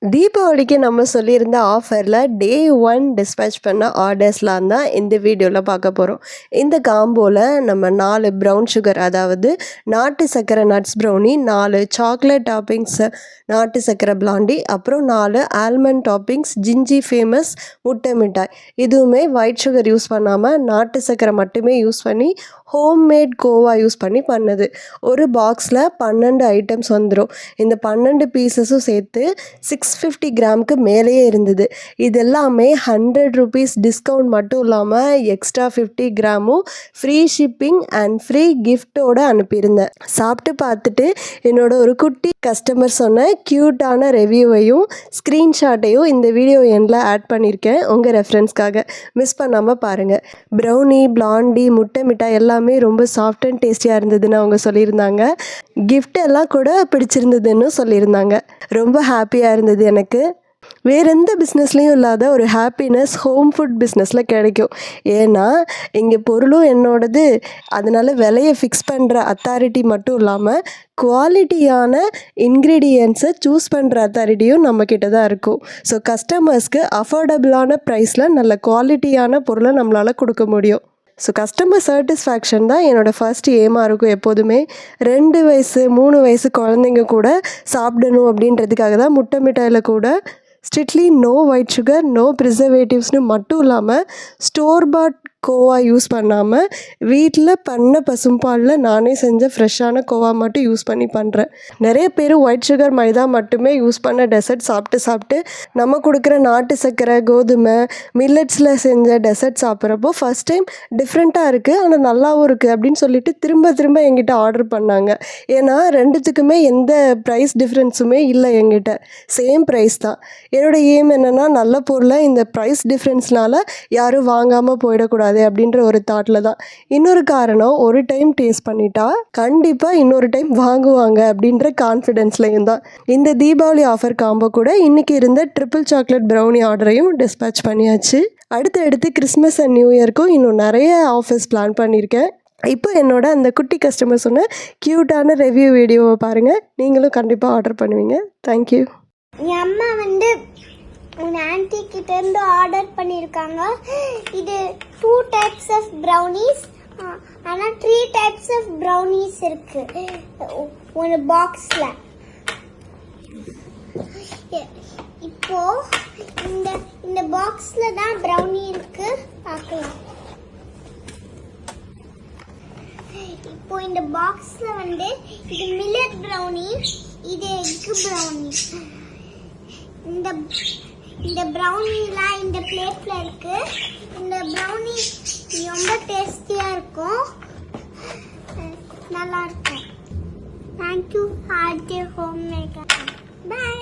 தீபாவளிக்கு நம்ம சொல்லியிருந்த ஆஃபரில் டே 1 டிஸ்பேச் பண்ண ஆர்டர்ஸ்லாம் தான் இந்த வீடியோவில் பார்க்க போகிறோம். இந்த காம்போவில் நம்ம 4 ப்ரௌன் சுகர், அதாவது நாட்டு சர்க்கரை நட்ஸ் ப்ரௌனி, 4 சாக்லேட் டாப்பிங்ஸ் நாட்டு சர்க்கரை பிளாண்டி, அப்புறம் 4 ஆல்மண்ட் டாப்பிங்ஸ் ஜிஞ்சி ஃபேமஸ் முட்டை மிட்டாய். இதுவுமே ஒயிட் சுகர் யூஸ் பண்ணாமல் நாட்டு சர்க்கரை மட்டுமே யூஸ் பண்ணி ஹோம்மேட் கோவா யூஸ் பண்ணி பண்ணது. ஒரு பாக்ஸில் 12 ஐட்டம்ஸ் வந்துடும். இந்த 12 பீசஸும் சேர்த்து 650 கிராமுக்கு மேலேயே இருந்தது. இது எல்லாமே 100 ருபீஸ் டிஸ்கவுண்ட் மட்டும் இல்லாமல் எக்ஸ்ட்ரா 50 கிராமும் ஃப்ரீ ஷிப்பிங் அண்ட் ஃப்ரீ கிஃப்டோடு அனுப்பியிருந்தேன். சாப்பிட்டு பார்த்துட்டு என்னோட ஒரு குட்டி கஸ்டமர் சொன்ன க்யூட்டான ரிவ்யூவையும் ஸ்க்ரீன்ஷாட்டையும் இந்த வீடியோ எண்டில் ஆட் பண்ணியிருக்கேன் உங்கள் ரெஃபரன்ஸ்க்காக. மிஸ் பண்ணாமல் பாருங்கள். ப்ரௌனி, பிளாண்டி, முட்டை மிட்டாய் எல்லாமே ரொம்ப சாஃப்ட் அண்ட் டேஸ்டியாக இருந்ததுன்னு அவங்க சொல்லியிருந்தாங்க. கிஃப்ட் எல்லாம் கூட பிடிச்சிருந்ததுன்னு சொல்லியிருந்தாங்க. ரொம்ப ஹாப்பியாக இருந்தது எனக்கு. வேறு எந்த பிஸ்னஸ்லேயும் இல்லாத ஒரு ஹாப்பினஸ் ஹோம் ஃபுட் பிஸ்னஸில் கிடைக்கும். ஏன்னா இங்கே பொருளும் என்னோடது, அதனால் விலையை ஃபிக்ஸ் பண்ணுற அத்தாரிட்டி மட்டும் இல்லாமல் குவாலிட்டியான இன்க்ரீடியன்ட்ஸை சூஸ் பண்ணுற அத்தாரிட்டியும் நம்மக்கிட்ட தான் இருக்கும். ஸோ கஸ்டமர்ஸ்க்கு அஃபோர்டபுளான ப்ரைஸில் நல்ல குவாலிட்டியான பொருளை நம்மளால் கொடுக்க முடியும். ஸோ கஸ்டமர் சாட்டிஸ்ஃபேக்ஷன் தான் என்னோடய ஃபர்ஸ்ட் எய்மாக இருக்கும் எப்போதுமே. 2 வயசு 3 வயசு குழந்தைங்க கூட சாப்பிடணும் அப்படின்றதுக்காக தான் முட்டை மிட்டாயில் கூட strictly no white sugar, no ப்ரிசர்வேட்டிவ்ஸ்னு மட்டும் இல்லாமல் ஸ்டோர் பாட் கோவா யூஸ் பண்ணாமல் வீட்டில் பண்ண பசும்பாலில் நானே செஞ்ச ஃப்ரெஷ்ஷான கோவா மட்டும் யூஸ் பண்ணி பண்ணுறேன். நிறைய பேர் ஒயிட் சுகர், மைதா மட்டுமே யூஸ் பண்ண டெசர்ட் சாப்பிட்டு நம்ம கொடுக்குற நாட்டு சர்க்கரை, கோதுமை, மில்லட்ஸில் செஞ்ச டெசர்ட் சாப்பிட்றப்போ ஃபஸ்ட் டைம் டிஃப்ரெண்ட்டாக இருக்குது, ஆனால் நல்லாவும் இருக்குது அப்படின்னு சொல்லிட்டு திரும்ப எங்கிட்ட ஆர்டர் பண்ணாங்க. ஏன்னா ரெண்டுத்துக்குமே எந்த ப்ரைஸ் டிஃப்ரென்ஸுமே இல்லை, எங்கிட்ட சேம் ப்ரைஸ் தான். என்னோடய எய்ம் என்னென்னா நல்ல பொருளை இந்த ப்ரைஸ் டிஃப்ரென்ஸ்னால் யாரும் வாங்காமல் போயிடக்கூடாது அப்படின்ற ஒரு தாட்டில் தான். இன்னொரு காரணம், ஒரு டைம் டேஸ்ட் பண்ணிட்டா கண்டிப்பாக இன்னொரு டைம் வாங்குவாங்க அப்படின்ற கான்ஃபிடென்ஸ்லையும் தான். இந்த தீபாவளி ஆஃபர் காம்போ கூட இன்றைக்கி இருந்த ட்ரிபிள் சாக்லேட் ப்ரௌனி ஆர்டரையும் டிஸ்பேச் பண்ணியாச்சு. அடுத்து கிறிஸ்மஸ் அண்ட் நியூ இயர்க்கும் இன்னும் நிறைய ஆஃபர்ஸ் பிளான் பண்ணியிருக்கேன். இப்போ என்னோட அந்த குட்டி கஸ்டமர் சொன்ன க்யூட்டான ரிவ்யூ வீடியோவை பாருங்கள். நீங்களும் கண்டிப்பாக ஆர்டர் பண்ணுவீங்க. தேங்க்யூ. என் அம்மா உங்கள் ஆன்ட்டி கிட்டேருந்து ஆர்டர் பண்ணியிருக்காங்க. இது 2 டைப்ஸ் ஆஃப் ப்ரௌனிஸ், ஆனால் 3 டைப்ஸ் ஆஃப் ப்ரௌனிஸ் இருக்குது ஒரு பாக்ஸில். இப்போது இந்த பாக்ஸில் தான் ப்ரௌனி இருக்குது, பார்க்கலாம். இப்போ இந்த பாக்ஸில் இது மில்லட் ப்ரௌனி, இது எக் ப்ரௌனி. இந்த ப்ரௌனிலாம் இந்த பிளேட்ல இருக்கு. இந்த ப்ரௌனி ரொம்ப டேஸ்டியா இருக்கும், நல்லா இருக்கும். Thank you RJ home maker. By.